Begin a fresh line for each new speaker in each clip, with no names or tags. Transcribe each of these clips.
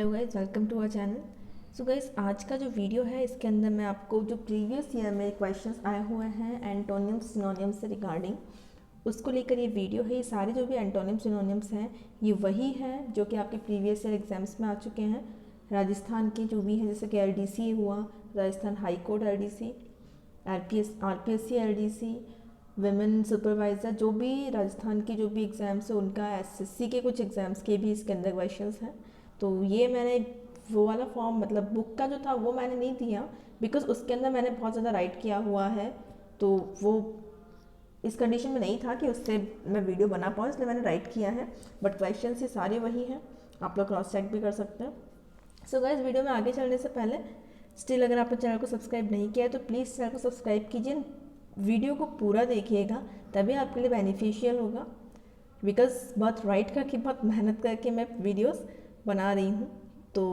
Hello guys, welcome to our channel. So guys, आज का जो वीडियो है इसके अंदर मैं आपको जो प्रीवियस ईयर में क्वेश्चंस आए हुए हैं एंटोनिम्स सिनोनिम्स से रिगार्डिंग, उसको लेकर ये वीडियो है। ये सारे जो भी एंटोनिम्स सिनोनिम्स हैं ये वही हैं जो कि आपके प्रीवियस ईयर एग्जाम्स में आ चुके हैं। राजस्थान के जो भी हैं, जैसे कि LDC हुआ, Rajasthan high court LDC, RPSC LDC, women supervisor, जो भी राजस्थान की जो भी एग्ज़ाम्स है उनका, SSC के कुछ एग्ज़ाम्स के भी इसके अंदर क्वेश्चंस हैं। तो ये मैंने वो वाला फॉर्म, मतलब बुक का जो था वो मैंने नहीं दिया, बिकॉज उसके अंदर मैंने बहुत ज़्यादा राइट किया हुआ है, तो वो इस कंडीशन में नहीं था कि उससे मैं वीडियो बना पाऊँ, इसलिए मैंने राइट किया है। बट क्वेश्चन ये सारे वही हैं, आप लोग क्रॉस चेक भी कर सकते हैं। सो गाइस, वीडियो में आगे चलने से पहले स्टिल अगर आपने चैनल को सब्सक्राइब नहीं किया है तो प्लीज़ चैनल को सब्सक्राइब कीजिए, वीडियो को पूरा देखिएगा, तभी आपके लिए बेनिफिशियल होगा। बिकॉज बहुत राइट करके, बहुत मेहनत करके मैं वीडियोस बना रही हूँ, तो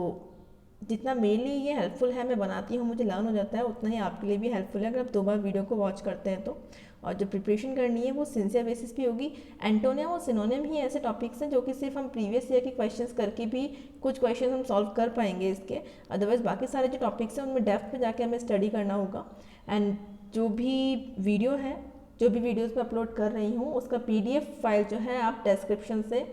जितना मेरे लिए ये हेल्पफुल है, मैं बनाती हूँ, मुझे लर्न हो जाता है, उतना ही आपके लिए भी हेल्पफुल है अगर आप 2 बार वीडियो को वॉच करते हैं तो। और जो प्रिपरेशन करनी है वो सिंसियर बेसिस पे होगी। एंटोनिम और सिनोनिम ही ऐसे टॉपिक्स हैं जो कि सिर्फ हम प्रीवियस ईयर के क्वेश्चंस करके भी कुछ क्वेश्चन हम सॉल्व कर पाएंगे इसके। अदरवाइज बाकी सारे जो टॉपिक्स हैं उनमें डेप्थ में जाके हमें स्टडी करना होगा। एंड जो भी वीडियो है, जो भी वीडियोस मैं अपलोड कर रही हूँ, उसका PDF फाइल जो है आप डिस्क्रिप्शन से,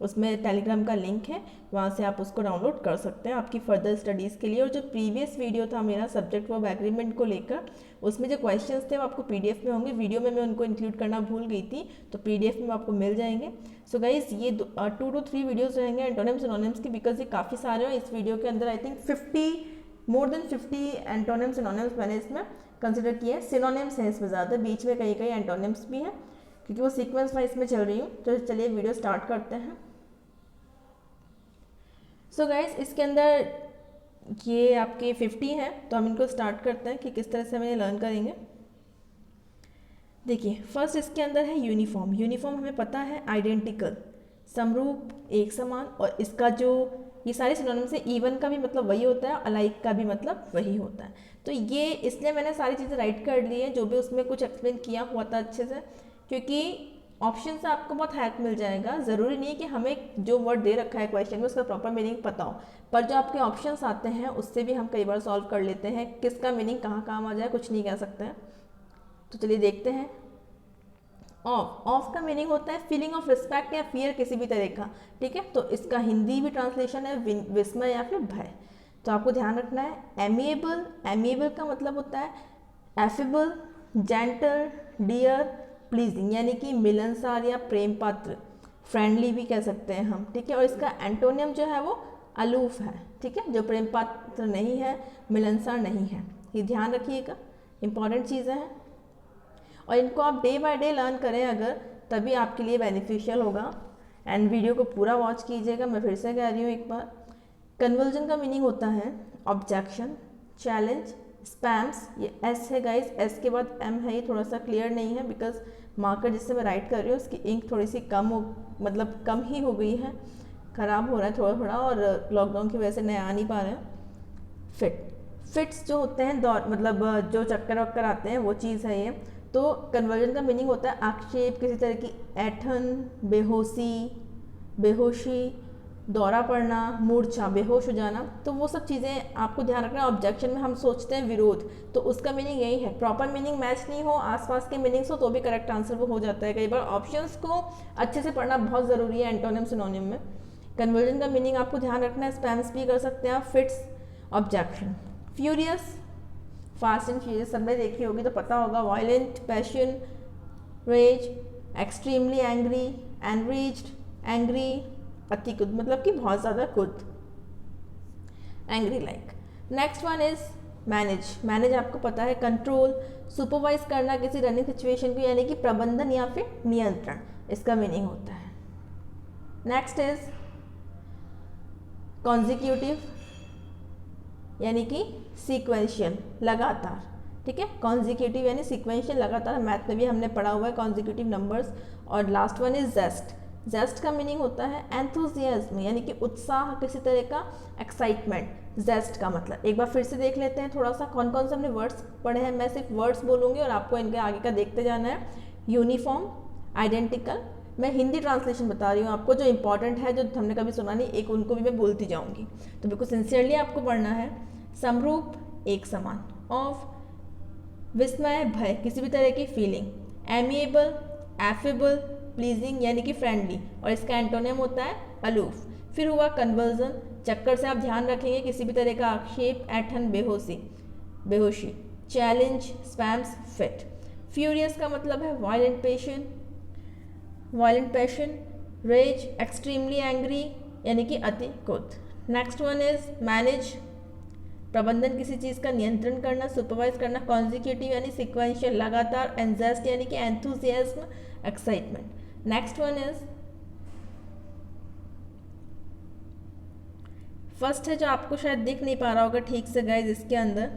उसमें टेलीग्राम का लिंक है, वहाँ से आप उसको डाउनलोड कर सकते हैं आपकी फर्दर स्टडीज़ के लिए। और जो प्रीवियस वीडियो था मेरा सब्जेक्ट वर्ब एग्रीमेंट को लेकर, उसमें जो क्वेश्चंस थे वो आपको PDF में होंगे। वीडियो में मैं उनको इंक्लूड करना भूल गई थी, तो PDF में आपको मिल जाएंगे। सो गाइज, ये 2 to 3 वीडियोज़ रहेंगे एंटोनिम्स सिनोनिम्स की, बिकॉज ये काफ़ी सारे हैं। इस वीडियो के अंदर I think more than 50 antonyms synonyms मैंने इसमें कंसिडर किया है। सिनोनिम्स हैं इसमें ज़्यादा, बीच में कई एंटोनिम्स भी हैं, क्योंकि वो सीक्वेंस वाइज में चल रही हूँ। तो चलिए वीडियो स्टार्ट करते हैं। सो गाइस, इसके अंदर ये आपके 50 हैं, तो हम इनको स्टार्ट करते हैं कि किस तरह से हम इन्हें लर्न करेंगे। देखिए, फर्स्ट इसके अंदर है यूनिफॉर्म। यूनिफॉर्म हमें पता है आइडेंटिकल, समरूप, एक समान। और इसका जो ये सारे सिनोनिम्स से, इवन का भी मतलब वही होता है, अलाइक का भी मतलब वही होता है। तो ये इसलिए मैंने सारी चीज़ें राइट कर ली है, जो भी उसमें कुछ एक्सप्लेन किया हुआ था अच्छे से, क्योंकि ऑप्शन से आपको बहुत हेल्प मिल जाएगा। ज़रूरी नहीं है कि हमें जो वर्ड दे रखा है क्वेश्चन में उसका प्रॉपर मीनिंग पता हो, पर जो आपके ऑप्शंस आते हैं उससे भी हम कई बार सॉल्व कर लेते हैं। किसका मीनिंग कहाँ काम आ जाए कुछ नहीं कह सकते हैं। तो चलिए देखते हैं। ऑफ का मीनिंग होता है फीलिंग ऑफ रिस्पेक्ट या फियर किसी भी तरह का, ठीक है। तो इसका हिंदी भी ट्रांसलेशन है विस्मय या फिर भय। तो आपको ध्यान रखना है। एमिएबल, एमिएबल का मतलब होता है एफेबल, जेंटल, डियर, प्लीजिंग, यानी कि मिलनसार या प्रेम पात्र, फ्रेंडली भी कह सकते हैं हम, ठीक है। और इसका एंटोनियम जो है वो अलूफ है, ठीक है, जो प्रेम पात्र नहीं है, मिलनसार नहीं है। ये ध्यान रखिएगा, इंपॉर्टेंट चीज़ें हैं। और इनको आप डे बाय डे लर्न करें अगर, तभी आपके लिए बेनिफिशियल होगा। एंड वीडियो को पूरा वॉच कीजिएगा, मैं फिर से कह रही हूँ एक बार। कन्वर्जन का मीनिंग होता है ऑब्जेक्शन, चैलेंज, स्पैम्स। ये S है गाइस, S के बाद M है, ये थोड़ा सा क्लियर नहीं है, बिकॉज मार्कर जिससे मैं राइट कर रही हूँ उसकी इंक थोड़ी सी मतलब कम ही हो गई है, ख़राब हो रहा है थोड़ा थोड़ा, और लॉकडाउन की वजह से नए आ नहीं पा रहे हैं। फिट्स जो होते हैं, दौर मतलब जो चक्कर वक्कर आते हैं, वो चीज़ है ये। तो कन्वर्जन का मीनिंग होता है आक्षेप, किसी तरह की ऐठन, बेहोशी, दौरा पड़ना, मूर्छा, बेहोश हो जाना। तो वो सब चीज़ें आपको ध्यान रखना। ऑब्जेक्शन में हम सोचते हैं विरोध, तो उसका मीनिंग यही है। प्रॉपर मीनिंग मैच नहीं हो, आसपास के मीनिंग्स हो, तो भी करेक्ट आंसर वो हो जाता है। कई बार ऑप्शंस को अच्छे से पढ़ना बहुत ज़रूरी है एंटोनिम सिनोनिम में। कन्वर्जन का मीनिंग आपको ध्यान रखना है, स्पैम्स भी कर सकते हैं आप, fits, objection. Furious, fast and furious सबने देखी होगी तो पता होगा। Violent, passion, rage, extremely angry, enriched, angry, अति कुद, मतलब कि बहुत ज़्यादा कुद, angry like. Next one is manage. Manage आपको पता है कंट्रोल, सुपरवाइज करना किसी रनिंग सिचुएशन को, यानी कि प्रबंधन या फिर नियंत्रण, इसका मीनिंग होता है। नेक्स्ट इज कॉन्जिक्यूटिव, यानी कि सीक्वेंशियल, लगातार, ठीक है। कॉन्जिक्यूटिव यानी सीक्वेंशियल, लगातार, मैथ में भी हमने पढ़ा हुआ है कॉन्जिक्यूटिव नंबर्स। और लास्ट वन इज जेस्ट। जेस्ट का मीनिंग होता है एंथुजियाज्म, यानी कि उत्साह, किसी तरह का एक्साइटमेंट। जेस्ट का मतलब एक बार फिर से देख लेते हैं थोड़ा सा, कौन कौन से हमने वर्ड्स पढ़े हैं। मैं सिर्फ वर्ड्स बोलूँगी और आपको इनके आगे का देखते जाना है। यूनिफॉर्म, आइडेंटिकल, मैं हिंदी ट्रांसलेशन बता रही हूँ आपको, जो इंपॉर्टेंट है, जो हमने कभी सुना नहीं, एक उनको भी मैं बोलती जाऊँगी, तो बिल्कुल सिंसियरली आपको पढ़ना है। समरूप, एक समान। ऑफ, विस्मय, भय, किसी भी तरह की फीलिंग। एमिएबल, एफेबल, प्लीजिंग यानी कि फ्रेंडली, और इसका एंटोनिम होता है अलूफ। फिर हुआ कन्वर्जन, चक्कर से आप ध्यान रखेंगे, किसी भी तरह का आक्षेप, ऐठन, बेहोशी, बेहोशी। Challenge, spams, fit. फ्यूरियस का मतलब है violent passion, violent passion. Rage, extremely angry यानी कि अति क्रोध। नेक्स्ट वन इज मैनेज, प्रबंधन, किसी चीज़ का नियंत्रण करना, सुपरवाइज करना। कॉन्जिक्यूटिव यानी सिक्वेंशियल, लगातार। एंजेस्ट यानी कि enthusiasm, excitement. Next one is first है, जो आपको शायद दिख नहीं पा रहा होगा ठीक से गाइज इसके अंदर।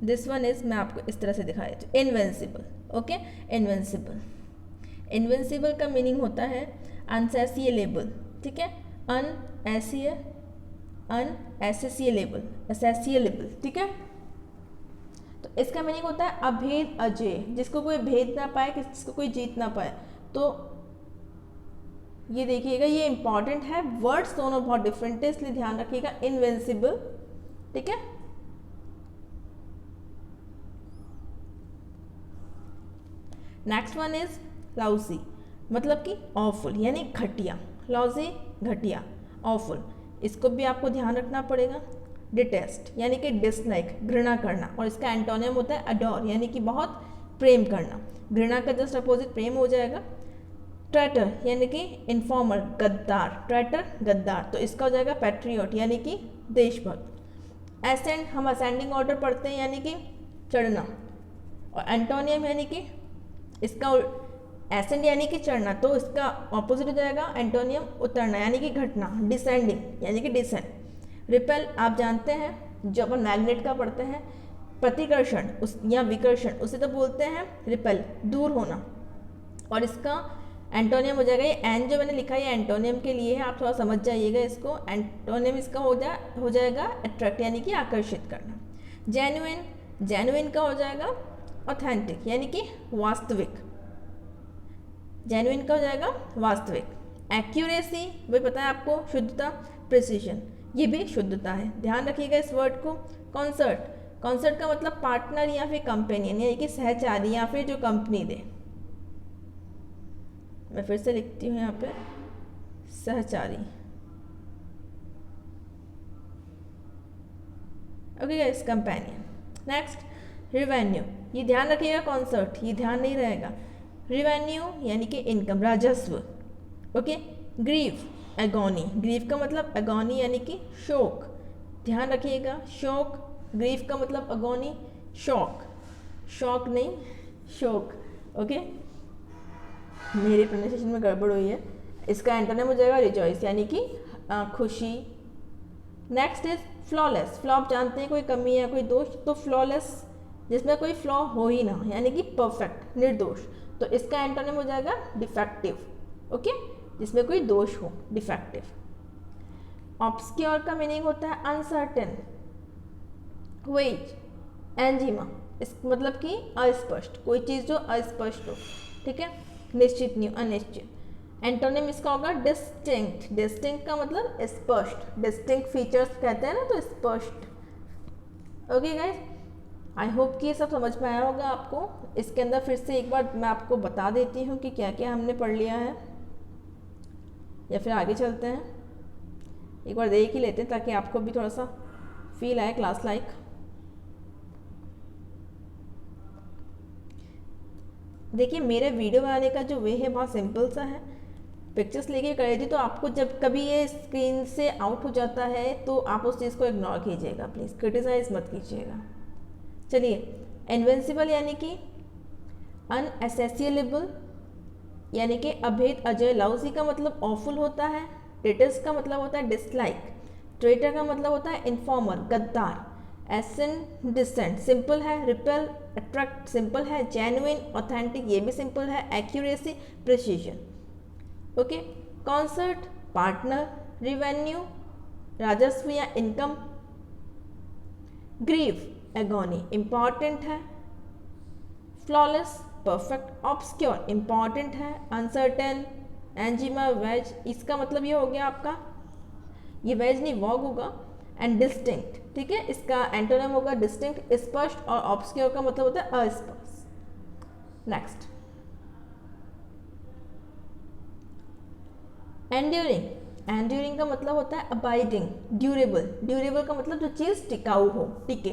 दिस वन इज, मैं आपको इस तरह से दिखा देती हूँ, इनविंसिबल। Okay, invincible. इनविंसिबल का मीनिंग होता है अनसैसिएबल, ठीक है, अनएसेसिएबल, ठीक है। तो इसका मीनिंग होता है अभेद, अजय, जिसको कोई भेद ना पाए, जिसको कोई जीत ना पाए। तो ये देखिएगा, ये इंपॉर्टेंट है, वर्ड्स दोनों बहुत डिफरेंट है, इसलिए ध्यान रखिएगा। इनविंसिबल, ठीक है। नेक्स्ट वन इज लाउसी, मतलब कि ऑफुल यानी घटिया। लॉजी, घटिया, ऑफुल, इसको भी आपको ध्यान रखना पड़ेगा। डिटेस्ट यानी कि डिसलाइक, घृणा करना, और इसका एंटोनिम होता है अडोर यानी कि बहुत प्रेम करना। घृणा का जस्ट अपोजिट प्रेम हो जाएगा। ट्रैटर यानी कि इन्फॉर्मर, गद्दार, ट्रैटर गद्दार, तो इसका हो जाएगा पैट्रियट यानी कि देशभक्त। एसेंड, हम असेंडिंग ऑर्डर पढ़ते हैं यानी कि चढ़ना, और एंटोनियम यानी कि इसका एसेंड यानी कि चढ़ना, तो इसका ऑपोजिट हो जाएगा एंटोनियम उतरना यानी कि घटना। डिसेंडिंग यानी कि डिसेंड। रिपेल, आप जानते हैं जब अपन मैग्नेट का पढ़ते हैं, प्रतिकर्षण उस या विकर्षण, उसे तो बोलते हैं रिपेल, दूर होना, और इसका एंटोनियम हो जाएगा। ये एन जो मैंने लिखा है ये एंटोनियम के लिए है, आप थोड़ा समझ जाइएगा इसको। एंटोनियम इसका हो जाएगा अट्रैक्ट यानी कि आकर्षित करना। जेन्युइन, जेन्युइन का हो जाएगा ऑथेंटिक यानी कि वास्तविक। जेन्युइन का हो जाएगा वास्तविक। एक्यूरेसी, वही पता है आपको, शुद्धता। प्रिसीजन, ये भी शुद्धता है, ध्यान रखिएगा इस वर्ड को। कॉन्सर्ट, कॉन्सर्ट का मतलब पार्टनर या फिर कंपेनियन यानी कि सहचारी या फिर जो कंपनी दे। मैं फिर से लिखती हूँ यहाँ पे, सहचारी। Okay guys, companion. Next revenue, ये ध्यान रखिएगा, कॉन्सर्ट ये ध्यान नहीं रहेगा। रिवेन्यू यानी कि इनकम, राजस्व। ओके। ग्रीव, एगोनी, ग्रीव का मतलब एगोनी यानी कि शोक, ध्यान रखिएगा। शोक, ग्रीव का मतलब एगोनी, शौक, शौक नहीं शोक। ओके, मेरी प्रोनाउंसिएशन में गड़बड़ हुई है। इसका एंटोनिम हो जाएगा रिजॉइस यानी कि खुशी। नेक्स्ट इज फ्लॉलेस, फ्लॉ आप जानते हैं कोई कमी या कोई दोष, तो फ्लॉलेस जिसमें कोई फ्लॉ हो ही ना यानी कि परफेक्ट, निर्दोष, तो इसका एंटोनिम हो जाएगा डिफेक्टिव। ओके, जिसमें कोई दोष हो, डिफेक्टिव। ऑब्सक्योर का मीनिंग होता है अनसर्टेन, वेज, एंजिमा, इस मतलब कि अस्पष्ट, कोई चीज़ जो अस्पष्ट हो, ठीक है। निश्चित नहीं, अनिश्चित। एंटोनिम इसका होगा डिस्टिंक्ट, डिस्टिंक्ट का मतलब स्पष्ट, डिस्टिंक्ट फीचर्स कहते हैं ना, तो स्पष्ट। ओके गाइस, आई होप कि ये सब समझ में आया होगा आपको। इसके अंदर फिर से एक बार मैं आपको बता देती हूँ कि क्या क्या हमने पढ़ लिया है, या फिर आगे चलते हैं, एक बार देख ही लेते हैं ताकि आपको भी थोड़ा सा फील आए क्लास लाइक। देखिए, मेरे वीडियो बनाने का जो वे है बहुत सिंपल सा है, पिक्चर्स लेके कर थी, तो आपको जब कभी ये स्क्रीन से आउट हो जाता है तो आप उस चीज़ को इग्नोर कीजिएगा, प्लीज़ क्रिटिसाइज मत कीजिएगा। चलिए, इनविंसिबल यानी कि अनएसेसिएबल यानी कि अभेद, अजय। लाउसी का मतलब ऑफुल होता है। डिटेस्ट का मतलब होता है डिसलाइक। ट्रेटर का मतलब होता है इन्फॉर्मर, गद्दार। एसेंट, डिसेंट, सिंपल है। रिपेल, अट्रैक्ट, सिंपल है। जेन्युइन, ऑथेंटिक, ये भी सिंपल है। Accuracy, precision. Okay. Concert, partner. Revenue, राजस्व या इनकम। ग्रीव, एगोनी, इंपॉर्टेंट है। फ्लॉलेस, परफेक्ट, ऑब्सक्योर इंपॉर्टेंट है, अनसर्टेन, एंजिमा वेज, इसका मतलब ये हो गया आपका, ये वेज नहीं वॉग होगा, एंड डिस्टिंक्ट, ठीक है, इसका एंटोनिम होगा डिस्टिंक्ट, स्पष्ट, और ऑब्सक्योर का मतलब होता है अस्पष्ट। नेक्स्ट, एंड्यूरिंग, एंड्यूरिंग का मतलब होता है अबाइडिंग, ड्यूरेबल, ड्यूरेबल का मतलब जो चीज़ टिकाऊ हो, टिके,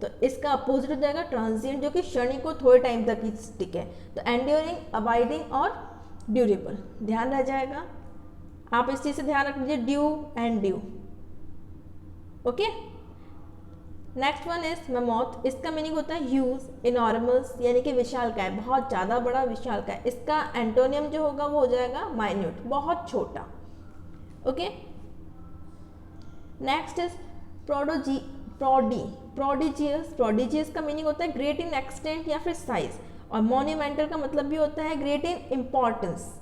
तो इसका अपोजिट हो जाएगा ट्रांजिएंट, जो कि क्षणिक को थोड़े टाइम तक ही टिके, तो एंड्यूरिंग, अबाइडिंग और ड्यूरेबल ध्यान रह जाएगा। आप इस चीज़ से ध्यान रख लीजिए, due and due, okay. Next one is mammoth, इसका मीनिंग होता है ह्यूज, इनॉर्मस यानी कि विशालकाय, बहुत ज़्यादा बड़ा, विशालकाय, इसका एंटोनियम जो होगा वो हो जाएगा माइन्यूट, बहुत छोटा, okay. Next is prodigious, prodigious का मीनिंग होता है ग्रेट इन एक्सटेंट या फिर साइज, और मोन्यूमेंटल का मतलब भी होता है ग्रेट इन इम्पॉर्टेंस।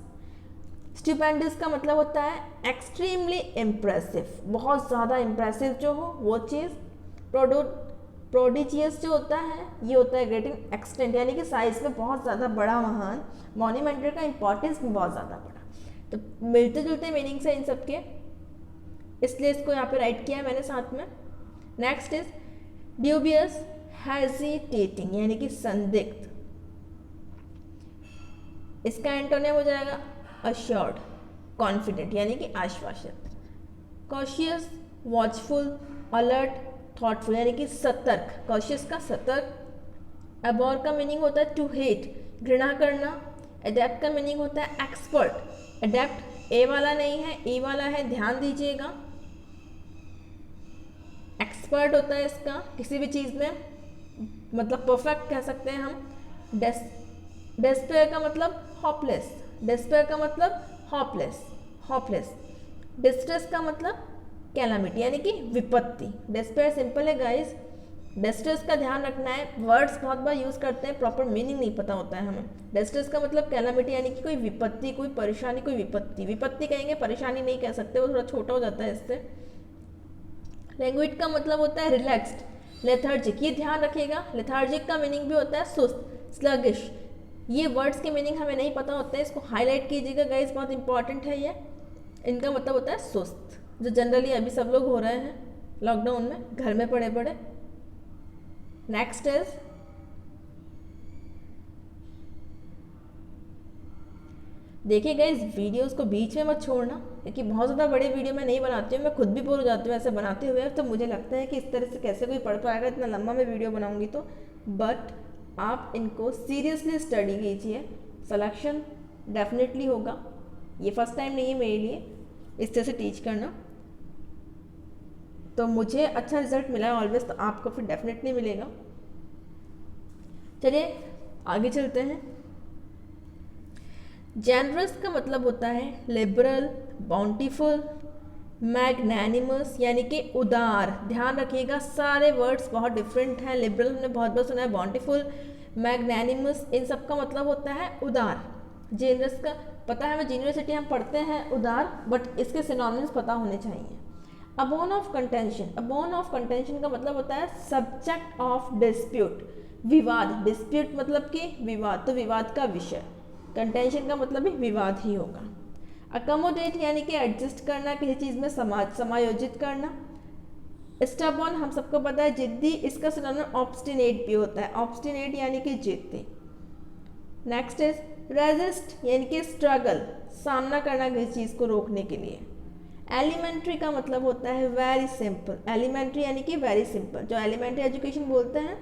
स्टुपेंडस का मतलब होता है एक्सट्रीमली इम्प्रेसिव, बहुत ज़्यादा इम्प्रेसिव जो हो वो चीज़। प्रोडिजियस जो होता है ये होता है ग्रेट इन एक्सटेंट, यानी कि साइज में बहुत ज़्यादा बड़ा, महान। मोन्यूमेंटल का इंपॉर्टेंस भी बहुत ज़्यादा बड़ा। तो मिलते जुलते मीनिंग्स हैं इन सब के, इसलिए इसको यहाँ पे राइट किया है मैंने साथ में। नेक्स्ट इज ड्यूबियस, हेजिटेटिंग यानी कि संदिग्ध, इसका एंटोनिम हो जाएगा अश्योर्ड, कॉन्फिडेंट यानी कि आश्वासित। कॉशियस, वॉचफुल, अलर्ट, थॉटफुल यानी कि सतर्क, कॉशियस का सतर्क। अबॉर का मीनिंग होता है टू हेट, घृणा करना। एडेप्ट का मीनिंग होता है एक्सपर्ट, एडेप्ट ए वाला नहीं है, ई वाला है, ध्यान दीजिएगा। एक्सपर्ट होता है इसका किसी भी चीज़ में, मतलब परफेक्ट कह सकते हैं हम। डेस्पेयर का मतलब हॉपलेस, डेस्पेयर का मतलब हॉपलेस। डिस्ट्रेस का मतलब कैलामिटी यानी कि विपत्ति। डेस्पेयर सिंपल है गाइस, डिस्ट्रेस का ध्यान रखना है, वर्ड्स बहुत बार यूज़ करते हैं, प्रॉपर मीनिंग नहीं पता होता है हमें। डिस्ट्रेस का मतलब कैलामिटी यानी कि कोई विपत्ति, कोई परेशानी, कोई विपत्ति। विपत्ति कहेंगे, परेशानी नहीं कह सकते, वो थोड़ा छोटा हो जाता है इससे। लैंग्वेज का मतलब होता है रिलैक्स्ड, लेथार्जिक, ये ध्यान रखिएगा। लेथार्जिक का मीनिंग भी होता है सुस्त, स्लगिश। ये वर्ड्स के मीनिंग हमें नहीं पता होते हैं, इसको हाईलाइट कीजिएगा गाइस, बहुत इंपॉर्टेंट है ये। इनका मतलब होता है सुस्त, जो जनरली अभी सब लोग हो रहे हैं लॉकडाउन में, घर में पड़े पड़े। नेक्स्ट इज देखिए गाइस, वीडियोस को बीच में मत छोड़ना, क्योंकि बहुत ज़्यादा बड़े वीडियो मैं नहीं बनाती हूँ, मैं खुद भी बोर हो जाती हूँ ऐसे बनाते हुए। तो मुझे लगता है कि इस तरह से कैसे कोई पढ़ पाएगा, इतना लंबा मैं वीडियो बनाऊंगी तो। बट आप इनको सीरियसली स्टडी कीजिए, सिलेक्शन डेफिनेटली होगा। ये फर्स्ट टाइम नहीं है मेरे लिए इस तरह से टीच करना, तो मुझे अच्छा रिजल्ट मिला है ऑलवेज, तो आपको फिर डेफिनेटली मिलेगा। चलिए आगे चलते हैं। जेनरस का मतलब होता है लिबरल, बाउंटीफुल, मैग्नैनिमस यानी कि उदार। ध्यान रखिएगा, सारे वर्ड्स बहुत डिफरेंट हैं। लिबरल हमने बहुत बार सुना है, बाउंटीफुल, मैग्नैनिमस, इन सब का मतलब होता है उदार। जेनरस का पता है, हमें यूनिवर्सिटी हम पढ़ते हैं उदार, बट इसके सिनोनिम्स पता होने चाहिए। अबोन ऑफ कंटेंशन, अबोन ऑफ कंटेंशन का मतलब होता है सब्जेक्ट ऑफ डिस्प्यूट, विवाद। डिस्प्यूट मतलब कि विवाद, तो विवाद का विषय। कंटेंशन का मतलब भी विवाद ही होगा। अकोमोडेट यानी कि एडजस्ट करना, किसी चीज़ में समायोजित करना। स्टबॉर्न हम सबको पता है जिद्दी, इसका सिनोनिम ऑब्स्टिनेट भी होता है। ऑब्स्टिनेट यानी कि जिद्दी। नेक्स्ट इज रेजिस्ट यानी कि स्ट्रगल, सामना करना किसी चीज़ को रोकने के लिए। एलिमेंट्री का मतलब होता है वेरी सिंपल, एलिमेंट्री यानी कि वेरी सिंपल, जो एलिमेंट्री एजुकेशन बोलते हैं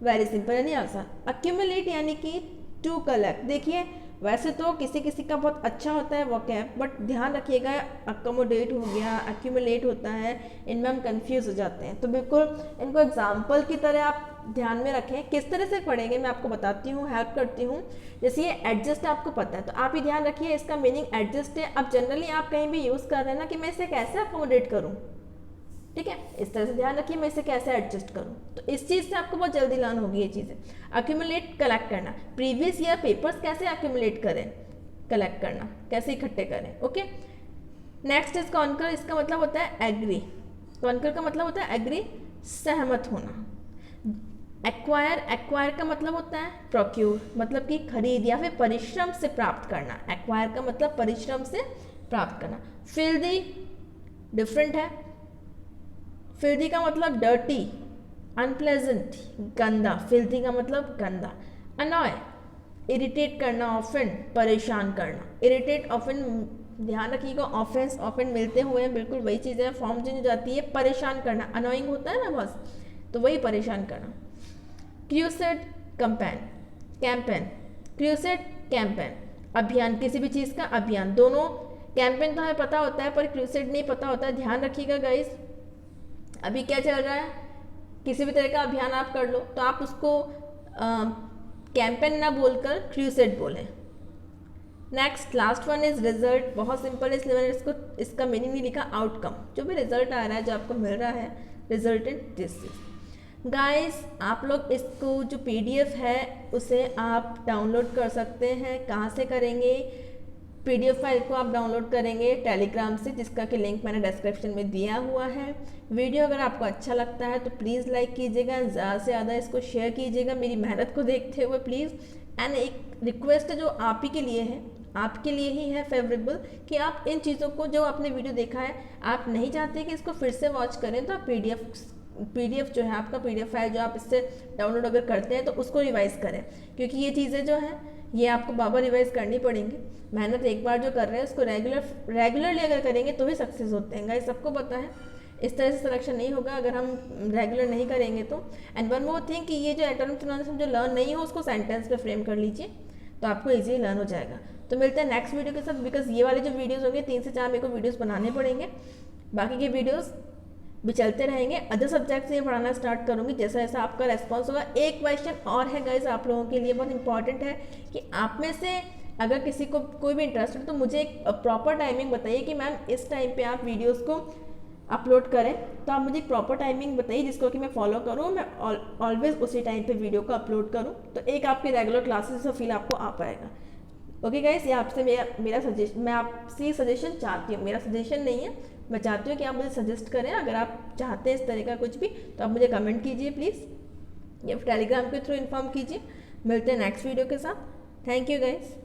वेरी सिंपल यानी आसान। अक्यूमुलेट यानी कि टू कलेक्ट। देखिए वैसे तो किसी किसी का बहुत अच्छा होता है वोकैब, बट ध्यान रखिएगा अकोमोडेट हो गया, एक्यूमुलेट होता है, इनमें हम कंफ्यूज हो जाते हैं। तो बिल्कुल इनको एग्जाम्पल की तरह आप ध्यान में रखें। किस तरह से पढ़ेंगे मैं आपको बताती हूँ, हेल्प करती हूँ। जैसे ये एडजस्ट आपको पता है, तो आप ही ध्यान रखिए इसका मीनिंग एडजस्ट है। अब जनरली आप कहीं भी यूज़ कर रहे हैं ना कि मैं इसे कैसे अकोमोडेट करूँ, ठीक है, इस तरह से ध्यान रखिए मैं इसे कैसे एडजस्ट करूँ। तो इस चीज़ से आपको बहुत जल्दी लर्न होगी ये चीज़ें। अक्यूमुलेट, कलेक्ट करना, प्रीवियस ईयर पेपर्स कैसे अक्यूमुलेट करें, कलेक्ट करना, कैसे इकट्ठे करें, ओके। नेक्स्ट इज कॉन्कर, इसका मतलब होता है एग्री। कॉन्कर का मतलब होता है एग्री, सहमत होना। एक्वायर, एक्वायर का मतलब होता है प्रोक्यूर, मतलब कि खरीद या फिर परिश्रम से प्राप्त करना। एक्वायर का मतलब परिश्रम से प्राप्त करना। फिल्दी डिफरेंट है। फिल्दी का मतलब डर्टी, अनप्लेजेंट, गंदा। फिल्दी का मतलब गंदा। अनॉय, इरिटेट करना, ऑफन, परेशान करना। इरिटेट, ऑफन, ध्यान रखिएगा, ऑफेंस ऑफन मिलते हुए बिल्कुल वही चीज़ें, फॉर्म चेंज हो जाती है। परेशान करना, अनोइंग होता है ना बस, तो वही परेशान करना। Crusade, campaign, campaign, crusade, campaign, अभियान, किसी भी चीज़ का अभियान। दोनों, कैंपेन तो हमें पता होता है पर क्रूसेड नहीं पता होता है। ध्यान रखिएगा गाइस, अभी क्या चल रहा है, किसी भी तरह का अभियान आप कर लो तो आप उसको कैंपेन ना बोलकर क्रूसेड बोलें। Next last one is result. बहुत सिंपल है इसलिए मैंने इसका मीनिंग नहीं लिखा। आउटकम, जो भी रिजल्ट आ रहा है, जो आपको मिल रहा है, रिजल्टेंट दिस इज। गाइस आप लोग इसको जो पीडीएफ है उसे आप डाउनलोड कर सकते हैं। कहाँ से करेंगे? पीडीएफ फाइल को आप डाउनलोड करेंगे टेलीग्राम से, जिसका कि लिंक मैंने डिस्क्रिप्शन में दिया हुआ है। वीडियो अगर आपको अच्छा लगता है तो प्लीज़ लाइक कीजिएगा, ज़्यादा से ज़्यादा इसको शेयर कीजिएगा मेरी मेहनत को देखते हुए प्लीज़। एंड एक रिक्वेस्ट जो आप ही के लिए है, आपके लिए ही है फेवरेबल, कि आप इन चीज़ों को, जो आपने वीडियो देखा है, आप नहीं चाहते कि इसको फिर से वॉच करें, तो आप पीडीएफ जो है आपका, पीडीएफ फाइल जो आप इससे डाउनलोड अगर करते हैं तो उसको रिवाइज करें, क्योंकि ये चीज़ें जो हैं ये आपको बाबा रिवाइज करनी पड़ेंगी। मेहनत एक बार जो कर रहे हैं उसको रेगुलरली अगर करेंगे तो भी सक्सेस होते हैं। गाइस सबको पता है, इस तरह से सिलेक्शन नहीं होगा अगर हम रेगुलर नहीं करेंगे तो। एंड वन मोर थिंग कि ये जो एटोनॉमस सिनोनिम्स जो लर्न नहीं हो उसको सेंटेंस पे फ्रेम कर लीजिए, तो आपको इजीली लर्न हो जाएगा। तो मिलते हैं नेक्स्ट वीडियो के साथ, बिकॉज ये वाले जो वीडियोस होंगे 3 से 4 मेरे को वीडियोस बनाने पड़ेंगे, बाकी के वीडियोस भी चलते रहेंगे। अदर सब्जेक्ट से पढ़ाना स्टार्ट करूँगी जैसा जैसा आपका रेस्पॉन्स होगा। एक क्वेश्चन और है गाइज आप लोगों के लिए, बहुत इंपॉर्टेंट है कि आप में से अगर किसी को कोई भी इंटरेस्ट है तो मुझे एक प्रॉपर टाइमिंग बताइए कि मैम इस टाइम पे आप वीडियोस को अपलोड करें। तो आप मुझे एक प्रॉपर टाइमिंग बताइए जिसको कि मैं फॉलो करूँ, मैं ऑलवेज उसी टाइम पे वीडियो को अपलोड करूँ, तो एक आपकी रेगुलर क्लासेस का फील आपको आ पाएगा। ओके गाइस, ये आपसे मेरा सजेशन, मैं आपसे सजेशन चाहती हूँ, मेरा सजेशन नहीं है, मैं चाहती हूँ कि आप मुझे सजेस्ट करें। अगर आप चाहते हैं इस तरह का कुछ भी तो आप मुझे कमेंट कीजिए प्लीज़, या टेलीग्राम के थ्रू इन्फॉर्म कीजिए। मिलते हैं नेक्स्ट वीडियो के साथ। Thank you guys.